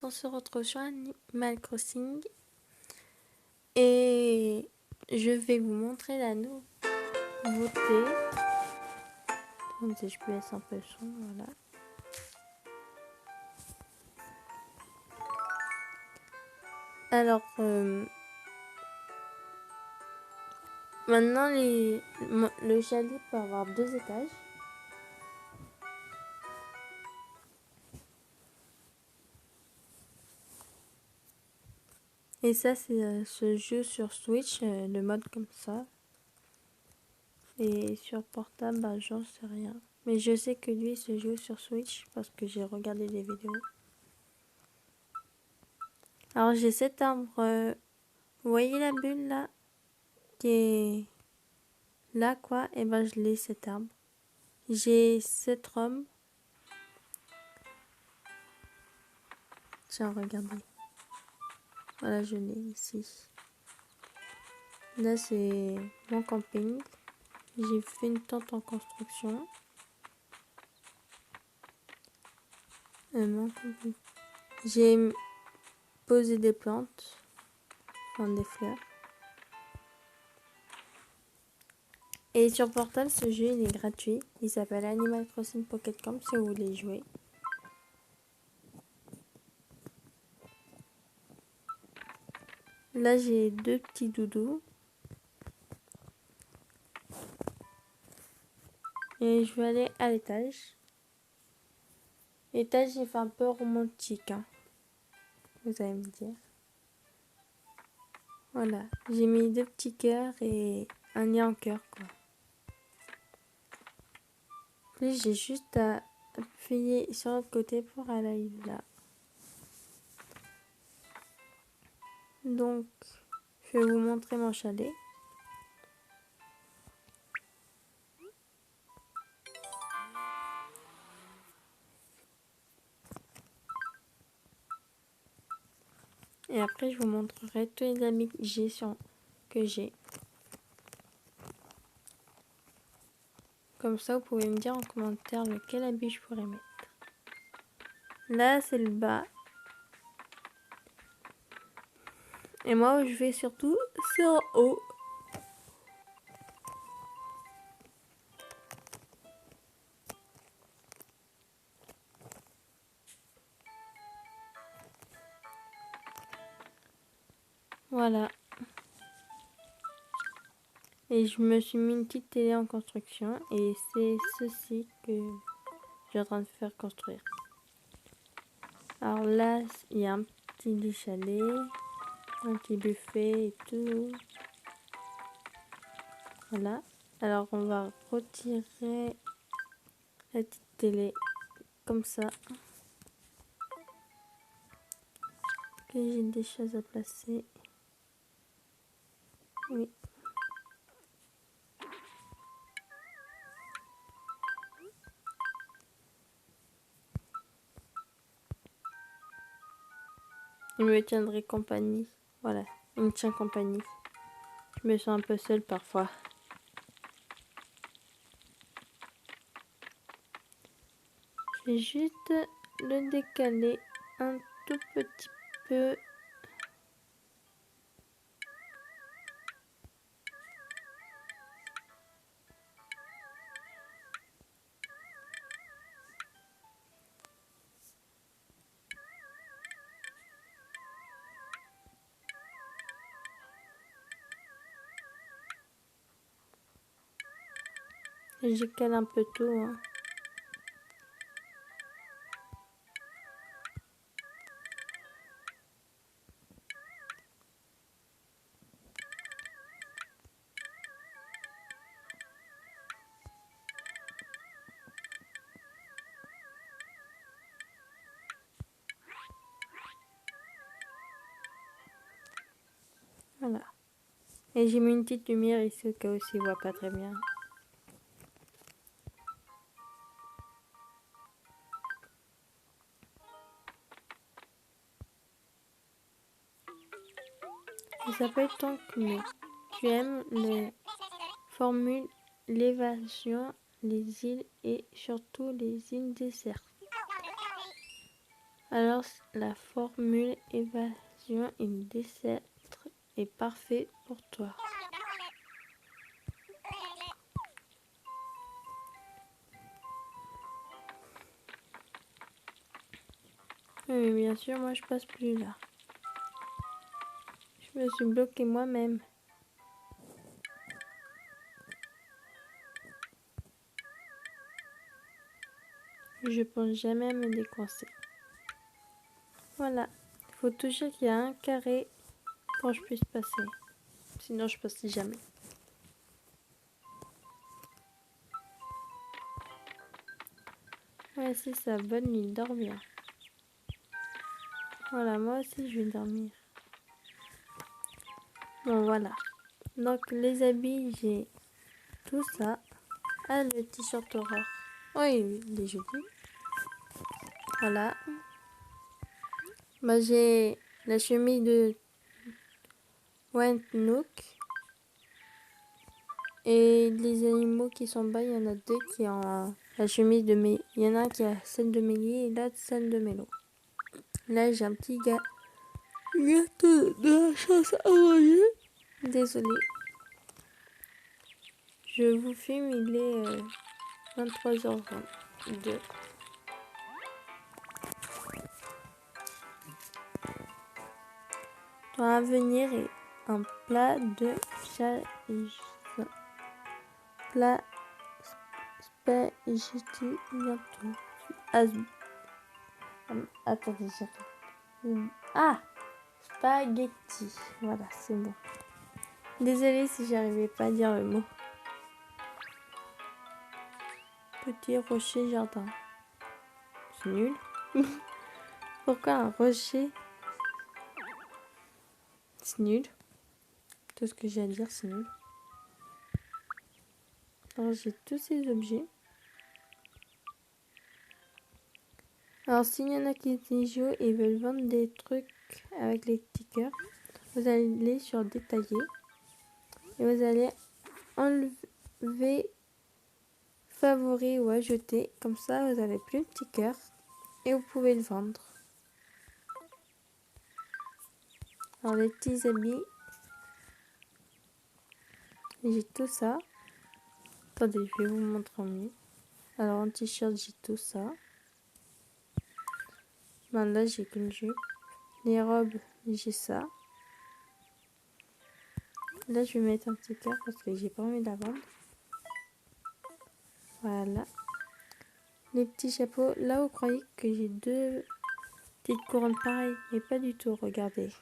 On se retrouve sur Animal Crossing et je vais vous montrer la nouveauté. Attendez, je baisse un peu le son, voilà. Alors, maintenant le chalet peut avoir 2 étages. Et ça, c'est ce jeu sur Switch, le mode comme ça. Et sur portable, bah, j'en sais rien. Mais je sais que lui, il se joue sur Switch parce que j'ai regardé des vidéos. Alors, j'ai cet arbre. Vous voyez la bulle là qui est là, quoi? Et ben, je l'ai, cet arbre. J'ai 7 roms. Tiens, regardez. Voilà, je l'ai ici. Là, c'est mon camping. J'ai fait une tente en construction. Mon camping. J'ai posé des plantes. Enfin, des fleurs. Et sur Portal, ce jeu, il est gratuit. Il s'appelle Animal Crossing Pocket Camp si vous voulez jouer. Là, j'ai 2 petits doudous. Et je vais aller à l'étage. L'étage, il fait un peu romantique, hein. Vous allez me dire. Voilà, j'ai mis 2 petits cœurs et un nez en cœur, quoi. Puis j'ai juste à appuyer sur l'autre côté pour aller là. Donc, je vais vous montrer mon chalet. Et après, je vous montrerai tous les amis que j'ai. Comme ça, vous pouvez me dire en commentaire lequel habit je pourrais mettre. Là, c'est le bas. Et moi, où je vais surtout, c'est en haut. Voilà. Et je me suis mis une petite télé en construction. Et c'est ceci que je suis en train de faire construire. Alors là, il y a un petit lit chalet, un petit buffet et tout. Voilà. Alors on va retirer la petite télé comme ça. Que j'ai des choses à placer. Oui. Il me tiendrait compagnie. Voilà, il me tient compagnie. Je me sens un peu seule parfois. Je vais juste le décaler un tout petit peu. Et je cale un peu tout, hein. Voilà. Et j'ai mis une petite lumière ici au cas où s'il ne voit pas très bien. Il s'appelle Tant que tu aimes les formules, l'évasion, les îles et surtout les îles désertes. Alors la formule évasion et décêtre est parfait pour toi. Oui, bien sûr, moi je passe plus là. Je me suis bloqué moi-même. Je pense jamais à me décoincer. Voilà. Il faut toujours qu'il y ait un carré pour que je puisse passer. Sinon, je passe jamais. Ouais, c'est ça. Bonne nuit. Dors bien. Voilà, moi aussi, je vais dormir. Bon, voilà. Donc, les habits, j'ai tout ça. Ah, le t-shirt Aurore. Oui, il est joli. Voilà. Bah, j'ai la chemise de Wentnook. Et les animaux qui sont bas, il y en a deux qui ont la chemise de Mélie. Il y en a un qui a celle de Mélie et l'autre celle de Mélo. Là, j'ai un petit gâteau de la chance à manger. Désolée. Je vous filme, il est 23h22. Ton avenir est un plat de plat spaghetti bientôt. Attendez, j'arrive. Ah, spaghetti. Voilà, c'est bon. Désolée si j'arrivais pas à dire le mot. Petit rocher jardin. C'est nul. Pourquoi un rocher? C'est nul. Tout ce que j'ai à dire, c'est nul. Alors j'ai tous ces objets. Alors s'il y en a qui jouent et veulent vendre des trucs avec les stickers, vous allez sur détailler et vous allez enlever favori ou ajouter. Comme ça vous avez plus de stickers et vous pouvez le vendre. Alors les petits habits, j'ai tout ça. Attendez, je vais vous montrer en mieux. Alors en t-shirt j'ai tout ça. Ben, là j'ai qu'une jupe. Les robes j'ai ça. Là je vais mettre un petit cœur parce que j'ai pas envie de la vendre. Voilà. Les petits chapeaux. Là vous croyez que j'ai deux petites couronnes pareilles, mais pas du tout. Regardez.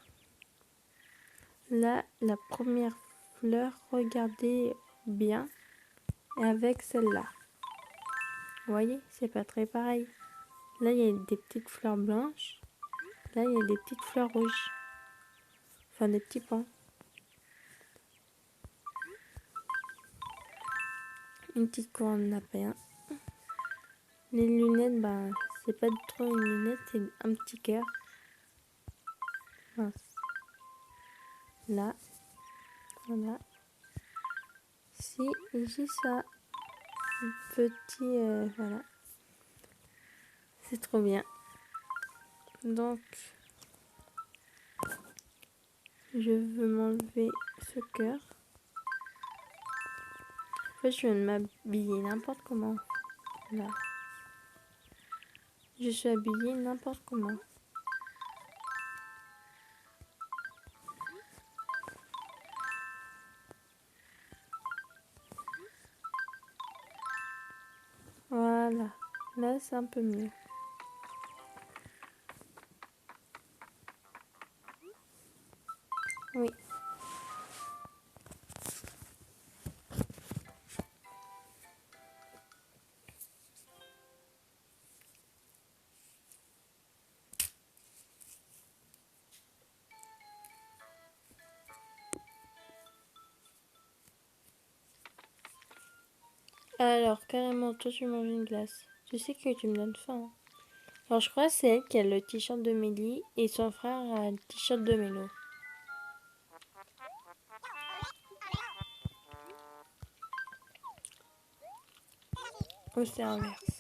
Là la première fleur, regardez bien. Et avec celle-là. Vous voyez, c'est pas très pareil. Là il y a des petites fleurs blanches. Là il y a des petites fleurs rouges. Enfin des petits pans. Une petite couronne lapin. Les lunettes, ben, c'est pas trop une lunette, c'est un petit cœur. Mince. Là. Voilà. Si, j'ai ça. Petit, voilà. C'est trop bien. Donc, je veux m'enlever ce cœur. En fait, je viens de m'habiller n'importe comment. Là. Je suis habillée n'importe comment. Voilà. Là, c'est un peu mieux. Oui. Alors, carrément, toi, tu manges une glace. Je sais que tu me donnes faim. Hein. Alors, je crois que c'est elle qui a le t-shirt de Mélie et son frère a le t-shirt de Mélo. Ou c'est inverse.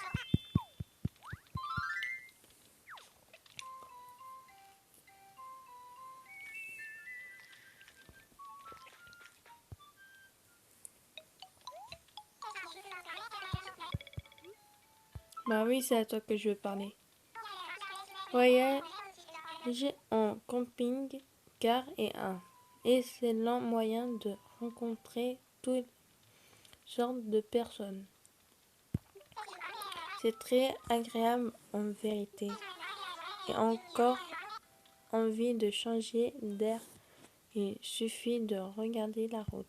Bah oui, c'est à toi que je veux parler. Voyage en camping-car est un excellent moyen de rencontrer toutes sortes de personnes. C'est très agréable en vérité. Et encore envie de changer d'air, il suffit de regarder la route.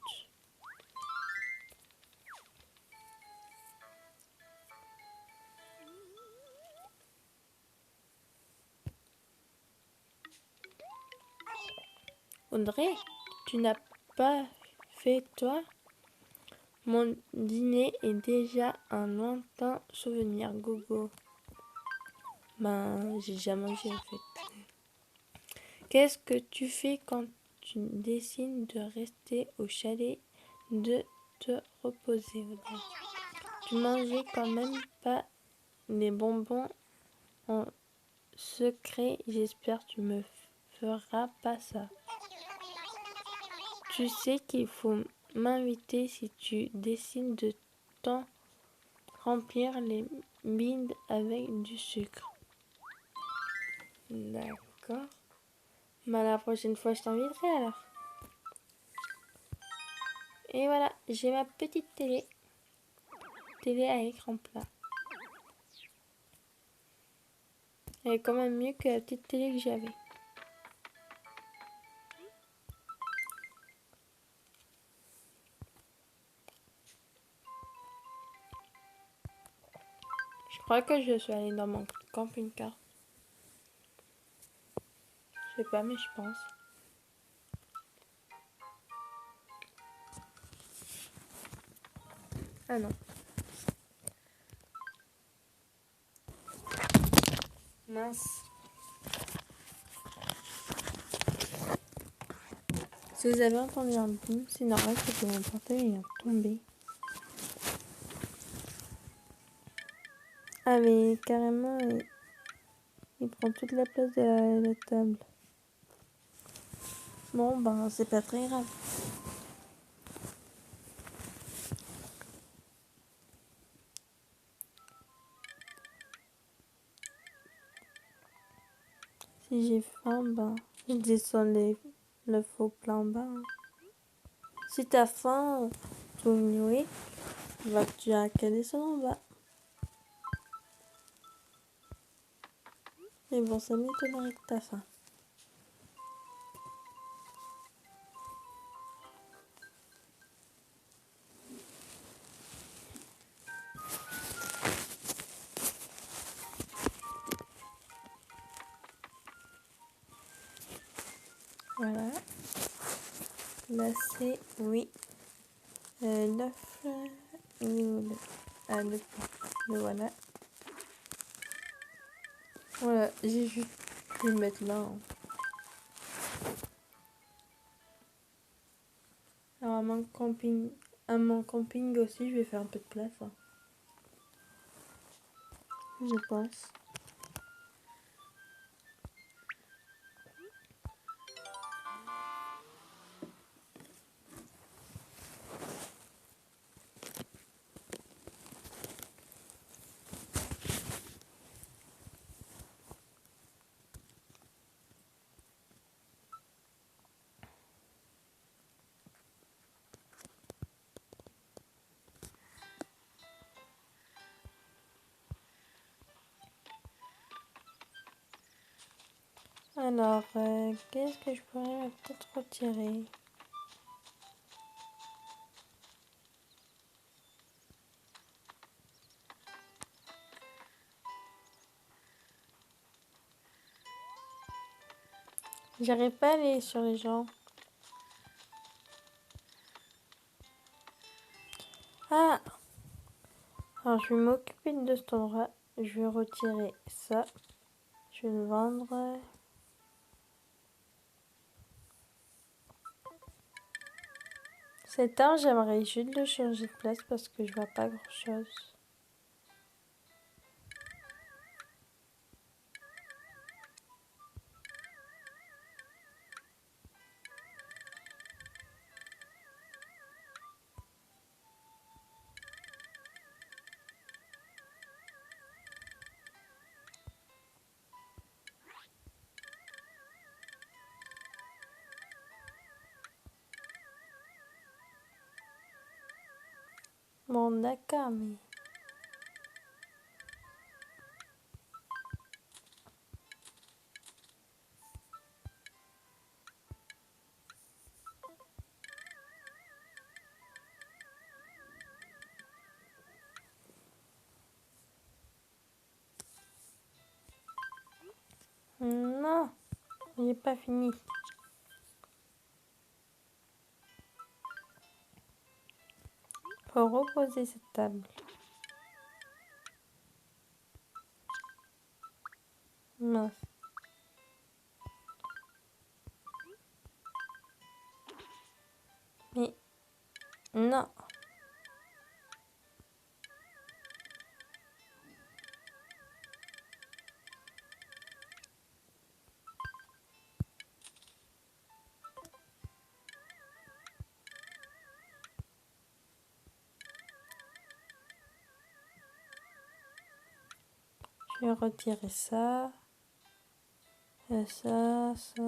Audrey, tu n'as pas fait toi? Mon dîner est déjà un lointain souvenir, Gogo. Ben, j'ai déjà mangé en fait. Qu'est-ce que tu fais quand tu décides de rester au chalet, de te reposer, Audrey? Tu mangeais quand même pas les bonbons en secret, j'espère que tu me feras pas ça. Tu sais qu'il faut m'inviter si tu décides de t'en remplir les bides avec du sucre. D'accord. Bah la prochaine fois je t'inviterai alors. Et voilà, j'ai ma petite télé. Télé à écran plat. Elle est quand même mieux que la petite télé que j'avais. Je crois que je suis allée dans mon camping-car. Je sais pas, mais je pense. Ah non. Mince. Si vous avez entendu un boom, c'est normal que mon portable est tombé. Ah mais carrément, il prend toute la place de la table. Bon ben c'est pas très grave. Si j'ai faim, ben je descends le faux plat en bas. Hein. Si t'as faim, oui, tu as qu'à descendre en bas. Mais bon, ça m'étonnerait que t'as faim. Voilà. Là c'est, oui, l'œuf, le voilà. Voilà, j'ai juste le mettre là. Hein. Alors à mon camping aussi, je vais faire un peu de place. Hein. Je pense. Alors, qu'est-ce que je pourrais peut-être retirer? J'arrive pas à aller sur les gens. Ah! Alors, je vais m'occuper de cet endroit. Je vais retirer ça. Je vais le vendre. Cet arbre, j'aimerais juste le changer de place parce que je vois pas grand-chose. Bon, d'accord, mais... Non, j'ai pas fini. Faut reposer cette table. Mince. Mais non. Je vais retirer ça. Et ça. Je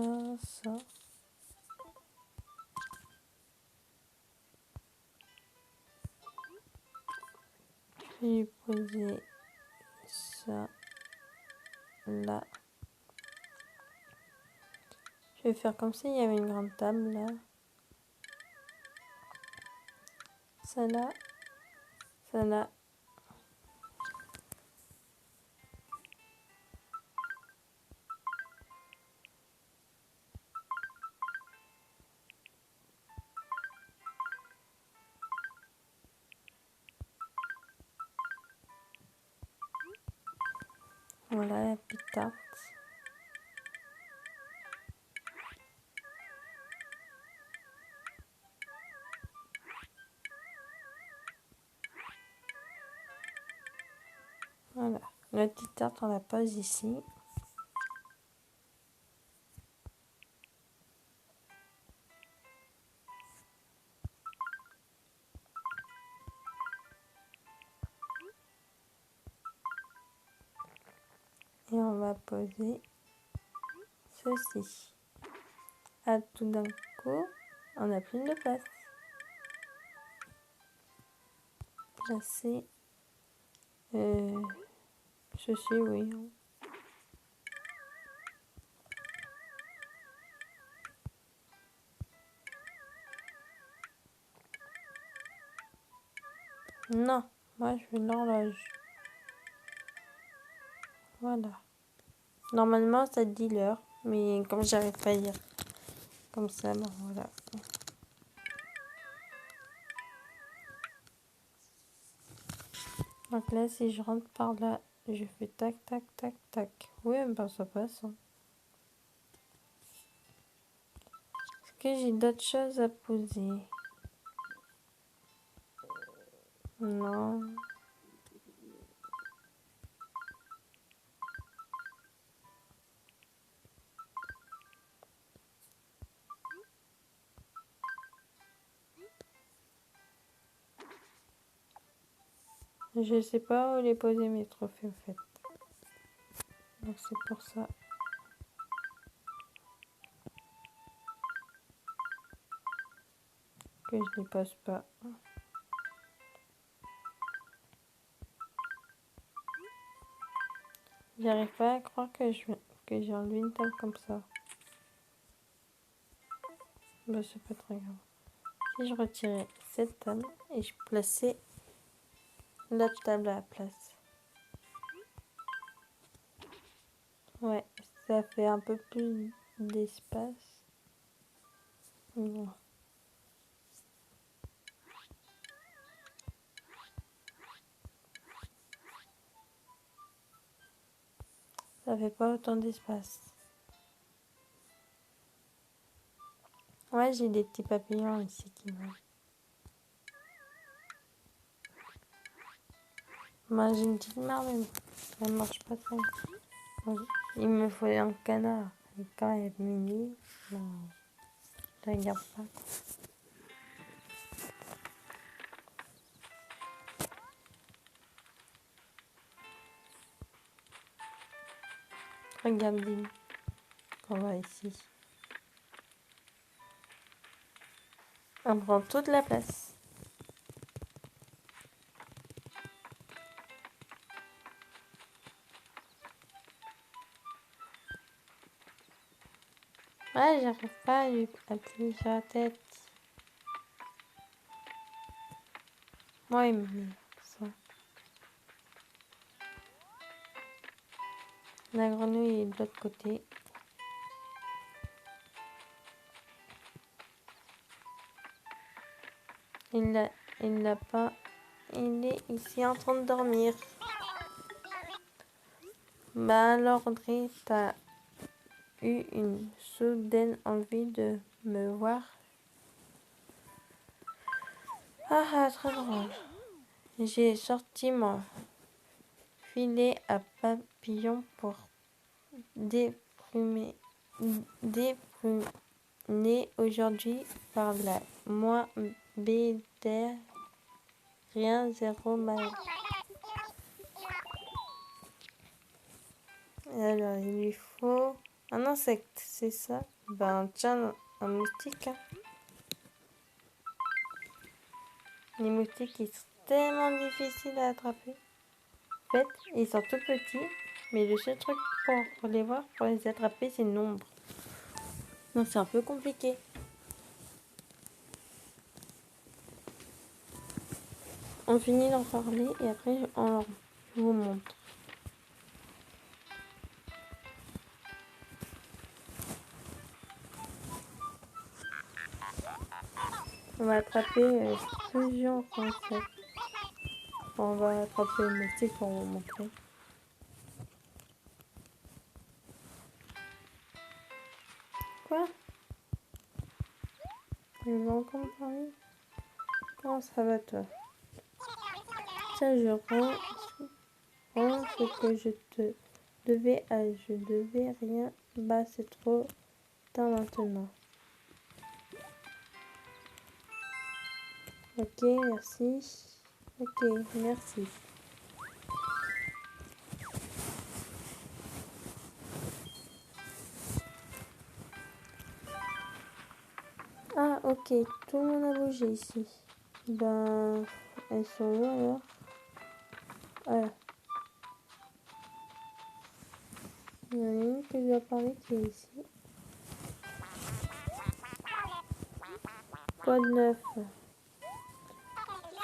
vais poser ça là. Je vais faire comme si il y avait une grande table là. Ça là. Ça là. Voilà la petite tarte. Voilà. La petite tarte, on la pose ici. Et on va poser ceci. À tout d'un coup, on a plus de place. Placer ceci, oui. Non, moi je veux l'horloge. Voilà. Normalement, ça dit l'heure, mais comme j'arrive pas à lire comme ça, ben voilà. Donc là, si je rentre par là, je fais tac, tac, tac, tac. Oui, ben ça passe. Hein. Est-ce que j'ai d'autres choses à poser? Non. Je sais pas où les poser mes trophées, en fait. Donc c'est pour ça. Que je les pose pas. J'arrive pas à croire que j'ai enlevé une table comme ça. Bah c'est pas très grave. Si je retirais cette table et je plaçais l'autre table à la place. Ouais, ça fait un peu plus d'espace. Bon. Ça fait pas autant d'espace. Ouais, j'ai des petits papillons ici qui volent. Moi, j'ai une petite marde, elle marche pas très bien. Il me faut un canard. Et quand elle est mini, non, je la garde pas. Regarde, Lynn. On va ici. On prend toute la place. Ouais, j'arrive pas à lui appuyer sur la tête. Moi, il me ça. La grenouille est de l'autre côté. Il l'a pas. Il est ici en train de dormir. Bah alors, Audrey, t'as eu une soudaine envie de me voir. Ah, très drôle. J'ai sorti mon filet à papillons pour déprumer aujourd'hui par la moi BDR rien zéro mal. Alors il lui faut un insecte, c'est ça? Ben tiens, un moustique. Hein. Les moustiques ils sont tellement difficiles à attraper. En fait, ils sont tout petits, mais le seul truc pour les voir, pour les attraper, c'est le nombre. Donc c'est un peu compliqué. On finit d'en parler et après je vous montre. On va attraper plusieurs insectes. On va attraper le moustique pour vous montrer. Quoi? Je vais encore parler. Comment ça va toi? Tiens, je rends ce que je te devais à je devais rien. Bah c'est trop tard maintenant. Ok, merci. Ok, merci. Ah ok, tout le monde a bougé ici. Ben, elles sont où alors? Voilà. Il y en a une que je dois parler qui est ici. Quoi de neuf?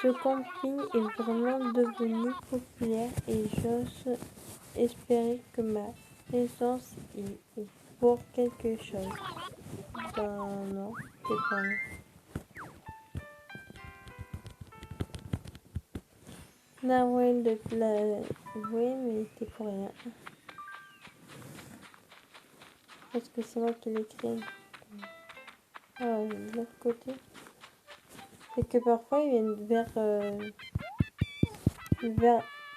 Ce camping est vraiment devenu populaire et j'ose espérer que ma naissance est pour quelque chose. Ben non, c'est pas moi. Nawel de l'avouer, mais c'est pour rien. Parce que c'est moi qui l'ai créé. Ah, de l'autre côté. Et que parfois ils viennent vers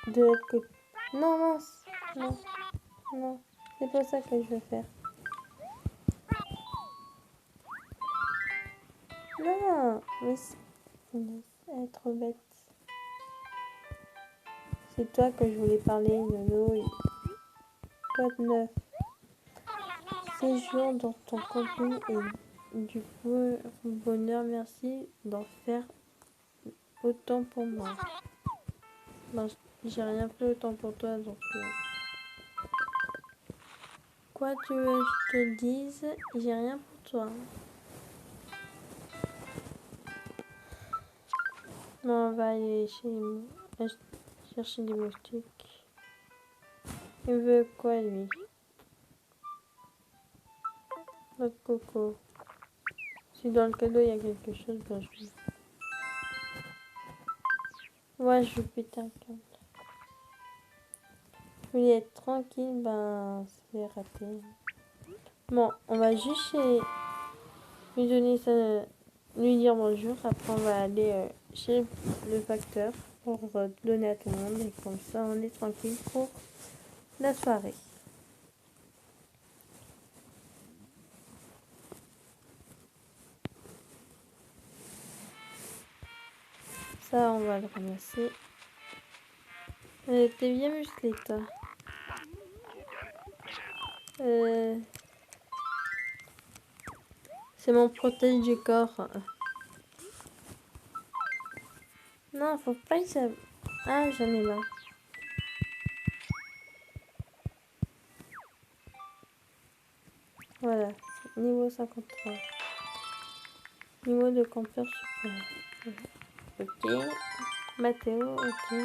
de l'autre côté. Non, mince. Non, non. C'est pas ça que je veux faire. Non, mais elle est trop bête. C'est toi que je voulais parler, Nono. Code 9. Séjour dans ton camping et du bonheur. Merci d'en faire autant pour moi. Ben, j'ai rien fait autant pour toi, donc... Quoi tu veux que je te dise, j'ai rien pour toi. Non, on va aller chercher des moustiques. Il veut quoi, lui? Notre coco. Si dans le cadeau, il y a quelque chose, ben je... Ouais, je vais péter un câble. Je voulais être tranquille, ben c'est raté. Bon, on va juste lui donner ça, lui dire bonjour. Après, on va aller chez le facteur pour donner à tout le monde. Et comme ça, on est tranquille pour la soirée. Ça, on va le ramasser. T'es bien musclé, toi. C'est mon protège du corps. Non, faut pas que ça... Ah, j'en ai marre. Voilà. niveau 53. Niveau de campeur super. Ok. Mathéo, ok.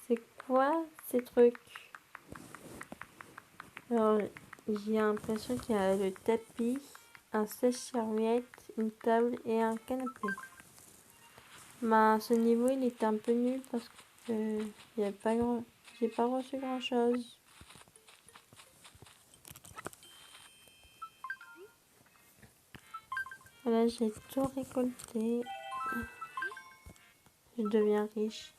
C'est quoi ces trucs? Alors, j'ai l'impression qu'il y a le tapis, un sèche-serviette, une table et un canapé. Ce niveau, il était un peu nul parce que j'ai pas reçu grand chose. Voilà, j'ai tout récolté. Je deviens riche.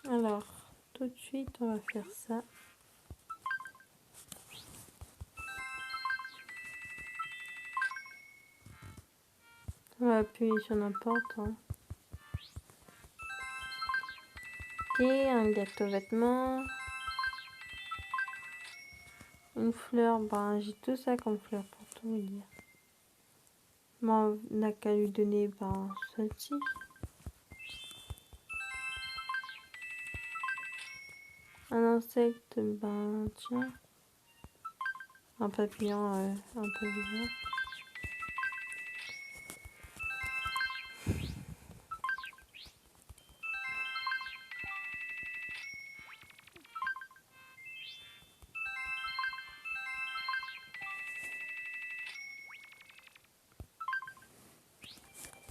Alors, tout de suite, on va faire ça. On va appuyer sur n'importe. Hein. Ok, un gâteau vêtements. Une fleur, ben j'ai tout ça comme fleur pour tout vous dire. Bon, on n'a qu'à lui donner celle-ci. Un insecte, tiens. Un papillon un peu bizarre.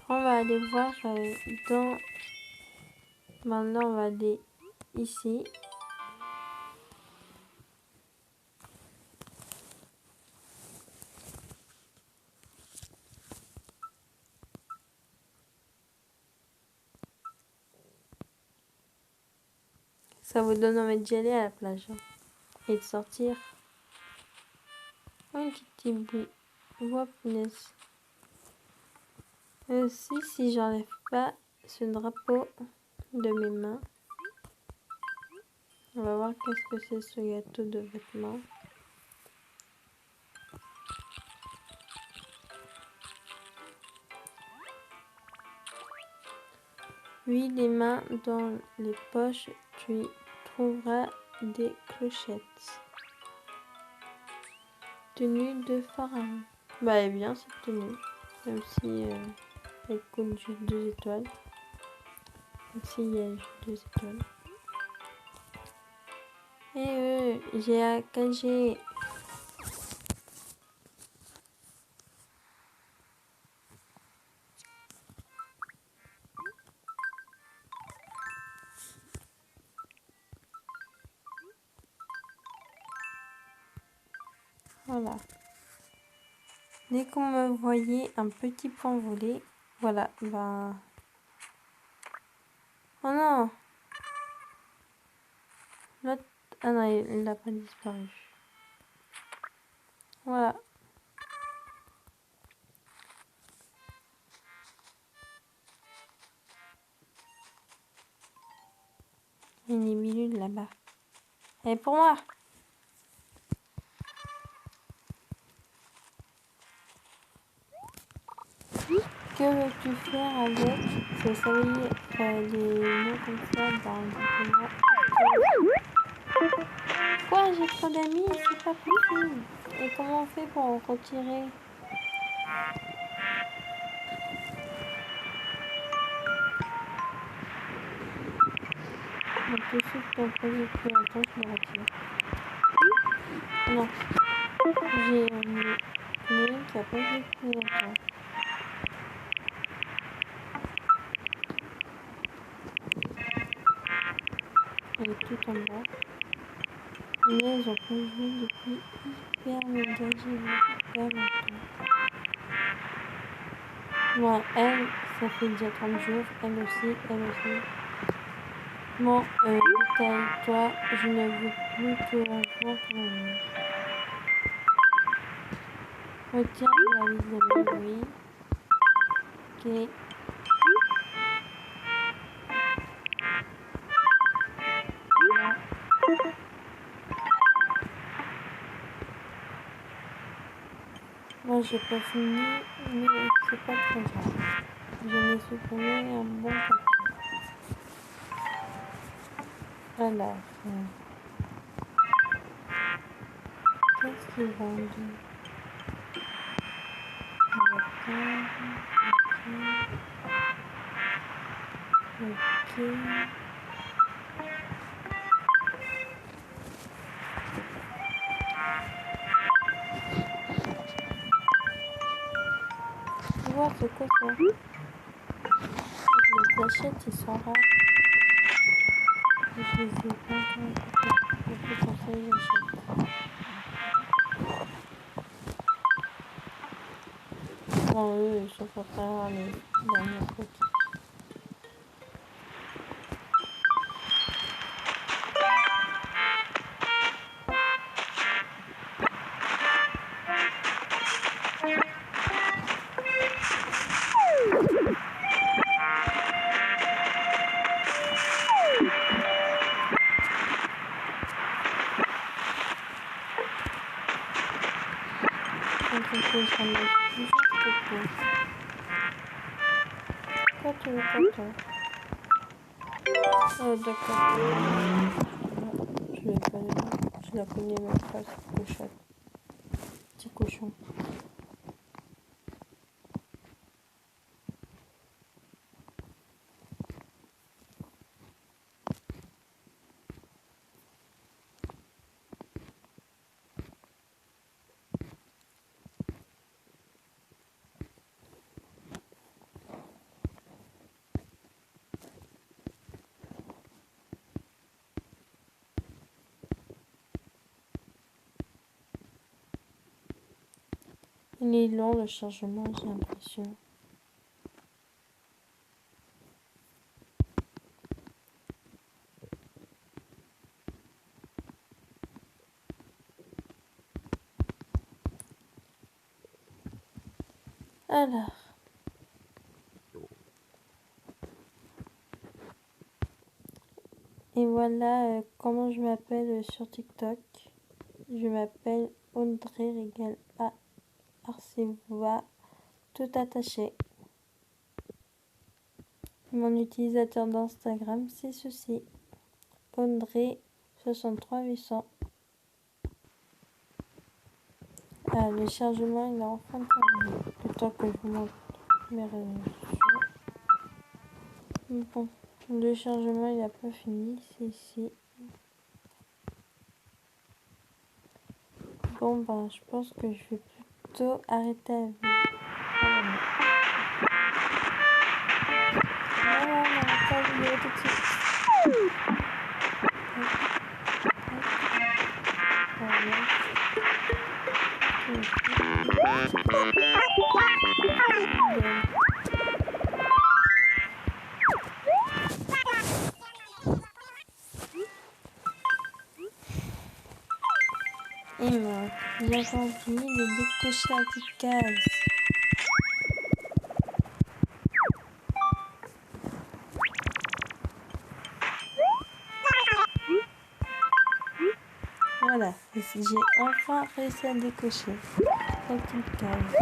On va aller voir dans... Maintenant, on va aller ici. Ça vous donne envie d'y aller à la plage. Hein, et de sortir. Un petit bout. Oh, punaise. Aussi, si j'enlève pas ce drapeau de mes mains. On va voir qu'est-ce que c'est ce gâteau de vêtements. Oui, les mains dans les poches, tu y trouveras des clochettes. Tenue de pharaon. Elle est bien cette tenue. Même si elle coûte juste 2 étoiles. Même s'il y a juste 2 étoiles. J'ai AKG. Voilà. Dès qu'on me voyait un petit point volé, voilà, oh non! L'autre... Ah non, il n'a pas disparu. Voilà. Une libellule là-bas. Elle est pour moi! Que veux-tu faire avec? Ça veut dire des mots comme ça dans quoi? J'ai trop d'amis? C'est pas possible. Et comment on fait pour retirer? Donc tout de suite, ton projet plus longtemps, je le retire. Non. J'ai une qui a pas joué plus longtemps. Elle est tout en bas. Mais elles ont pas joué depuis hyper méga longtemps. Bon, elle, ça fait déjà 30 jours. Elle aussi, elle aussi. Bon, détail, toi, je ne veux plus te revoir pour la nuit. Retire la liste de nuit. Ok. Moi, j'ai pas fini, mais c'est pas très grave. Je n'ai supprimé un bon paquet. Alors, qu'est-ce qu'ils vendent? Ok. Tu vois, c'est quoi ça? Les achètes, ils sont rares. Je les ai pas encore. Je peux penser les achète. Bon, eux, ils sont pas très rares, les derniers trucs. J'en ai plusieurs copeaux. Quoi, tu veux pas, toi? Oh, d'accord. Je l'ai pas vu. Je la connais même pas, cette cochonne. Petit cochon. Il est long le chargement, j'ai l'impression. Alors. Et voilà comment je m'appelle sur TikTok. Je m'appelle Audrey Régal A. Arceva, tout attaché. Mon utilisateur d'Instagram, c'est ceci. Audrey 63800. Ah, le chargement, il est enfin terminé. Le temps que je vous montre mes réseaux sociaux. Bon, le chargement, il n'a pas fini. C'est ici. Bon, ben, je pense que je vais plutôt arrêter la vidéo. Non, pas la vidéo tout de suite. Et moi, j'ai encore fini de décocher la petite case. Voilà, j'ai enfin réussi à décocher la petite case.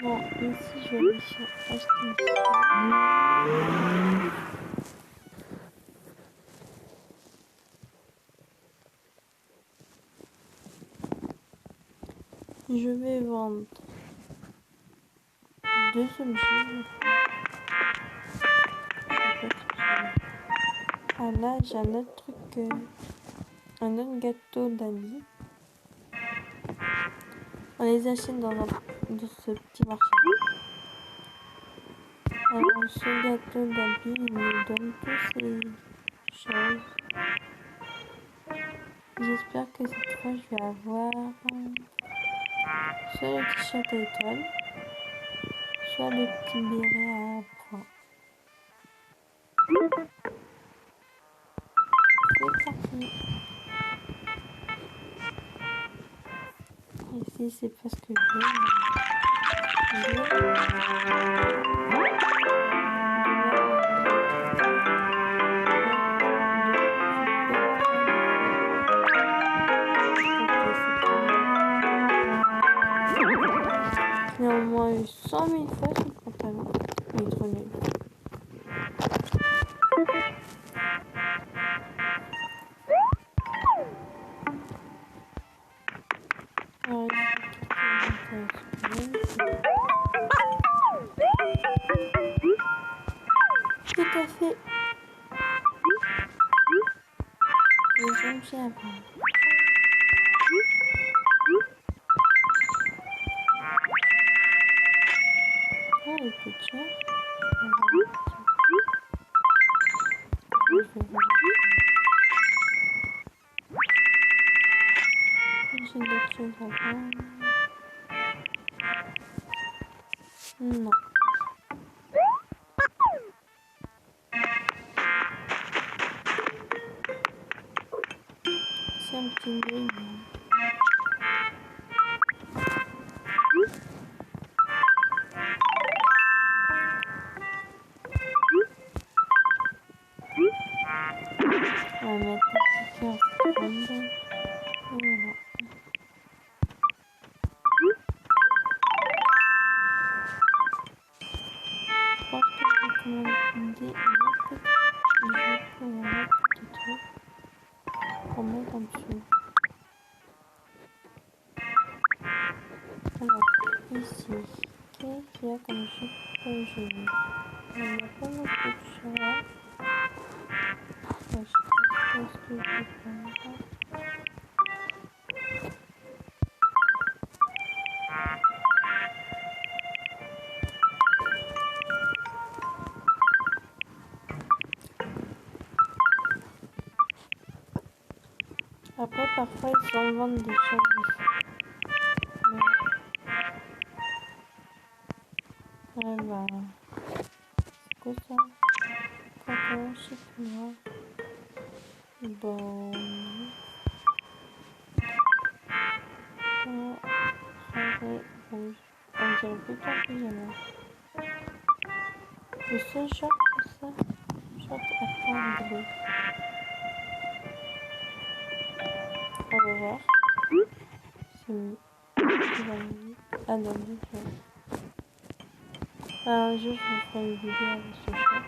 Bon, ici je vais acheter je vais vendre 2 objets. Ah là, j'ai un autre truc, un autre gâteau d'Ali. On les achète dans ce petit marché. Alors, ce gâteau d'Abby, il nous donne toutes ces choses. J'espère que cette fois, je vais avoir soit le t-shirt à étoiles, soit le petit béret à pois. C'est parti. Ici, c'est pas ce que je veux. Il y a au moins eu 100 000 fois ce pantalon. Il est trop nul. Alors, tout à fait. Les jambes, j'ai à prendre. Ah, il coûte cher. J'ai d'autres choses à prendre. Non. C'est un petit grille. On va mettre un petit cœur citron. Et voilà. Je pense que je vais commander un autre petit jeu pour un autre petit truc. Pour mettre en dessous. Alors, ici, qu'est-ce qu'il y a comme jeu que j'ai vu? Il n'y a pas beaucoup de choix. Je sais pas ce que je vais prendre. Après, parfois, ils en vendent des choses ici. Ouais, bah... C'est quoi ça? Cacao, chipinois. Bon... Soirée rouge. On dirait plutôt un pyjama. Le seul short pour ça, short à pointe bleue. On va voir. C'est mieux. Ah non, un jour, je vous ferai une vidéo avec ce short.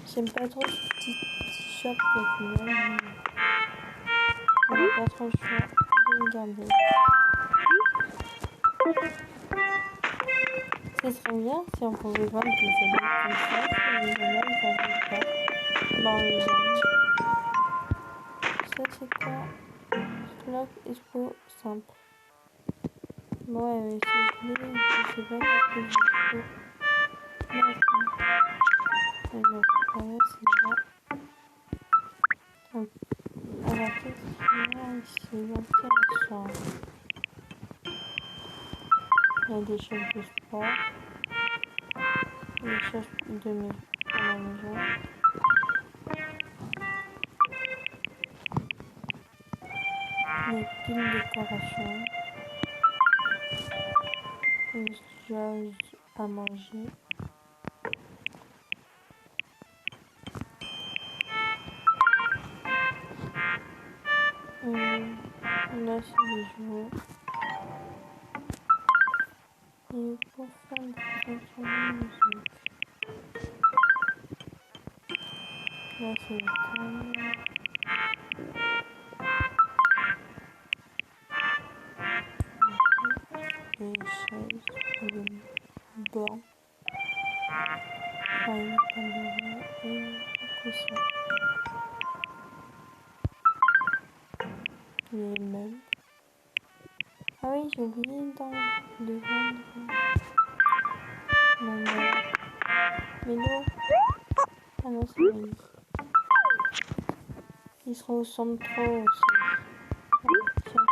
J'aime pas trop ce petit t-shirt de couleur. On n'a pas trop le choix de le garder. Ce serait bien si on pouvait vendre des habits comme ça. Les gens ils n'arrivent pas. Bon, les gens. Ça, c'est quoi? Slot Expo simple. Bon, ouais, mais si je l'ai, je sais pas qu'est-ce que je fais. Alors, c'est là. Alors, qu'est-ce qu'il y a ici? Intéressant. Il y a des choses de sport. Des choses de maison. À la maison. Des petites décorations. Des choses à manger. Là, c'est des jouets. Et pour faire des instruments de musique. Là, c'est le thème. Les chaises, le banc. Enfin, une tabouret et un coussin. les meubles. Ah oui, j'ai oublié de vendre mon meuble. Milo. Ah non, c'est Mélie. Il se ressemble trop aussi. Tiens,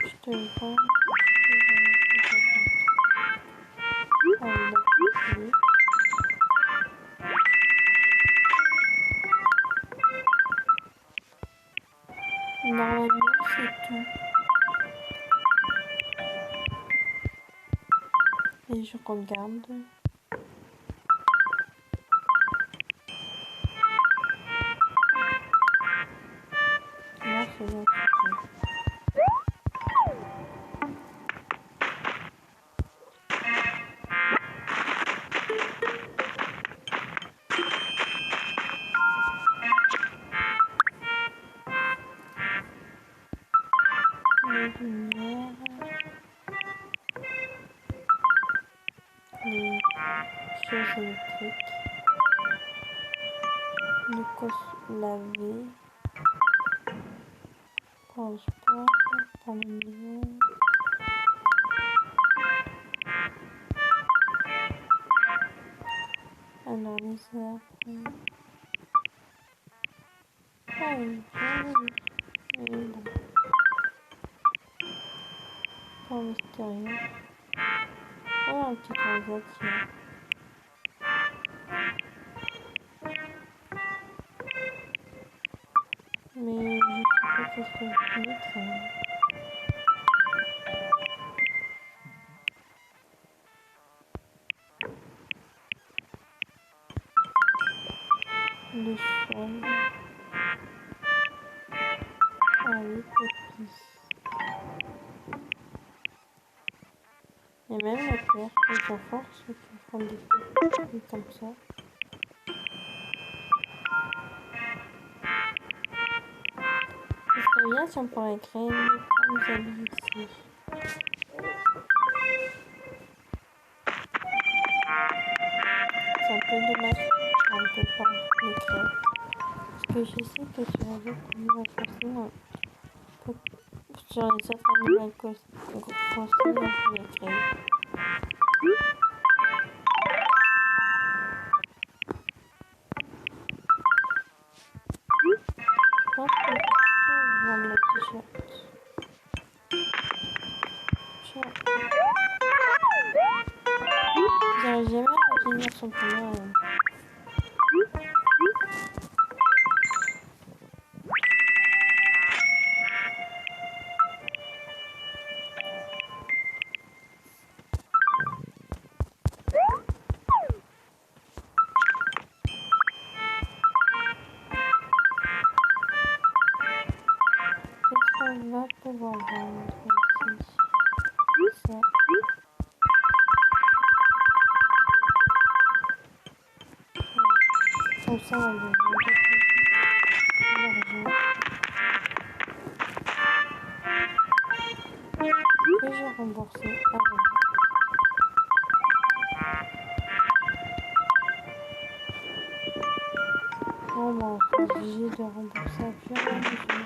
je te le vends. Ah, il a plus. Normalement, c'est tout. Et je regarde. Là, c'est l'autre. Les lumières. Les choses électriques. Le cosse laver. Pour le sport. Pour le maison. Alors, les arbres. Ah oui, oui, bon. Pour l'extérieur. Oh, un petit transat, tiens. Mais je sais pas qu'est-ce que je vais mettre. Le sol. Ah oui, tapis. Et même la terre, ils sont forts ceux qui font des tapis comme ça. Ce serait bien si on pourrait créer une femme habits ici. C'est un peu dommage qu'on ne peut pas les créer. Parce que je sais que sur les autres animaux crossing, sur les autres animaux crossing, on peut les créer. Je pense que je vais vendre le t-shirt. J'arrive jamais à retenir son prénom. Qu'est-ce qu'on va pouvoir vendre ici? Ça. Comme ça, on va vendre l'argent. Que j'ai remboursé avant. Oh bon, on est obligé de rembourser à fur et à mesure.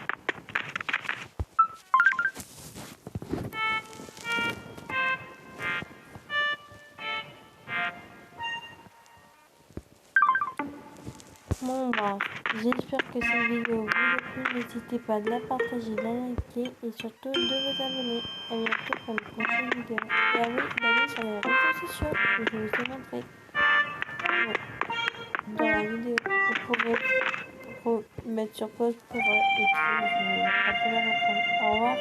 Bon bah, j'espère que cette vidéo vous a plu. N'hésitez pas à la partager, la liker et surtout de vous abonner. A bientôt pour une prochaine vidéo. Et à vous d'aller sur les réseaux sociaux que je vous ai montré dans la vidéo. Vous pouvez mettre sur pause pour écrire. Je vais après reprendre. Au revoir.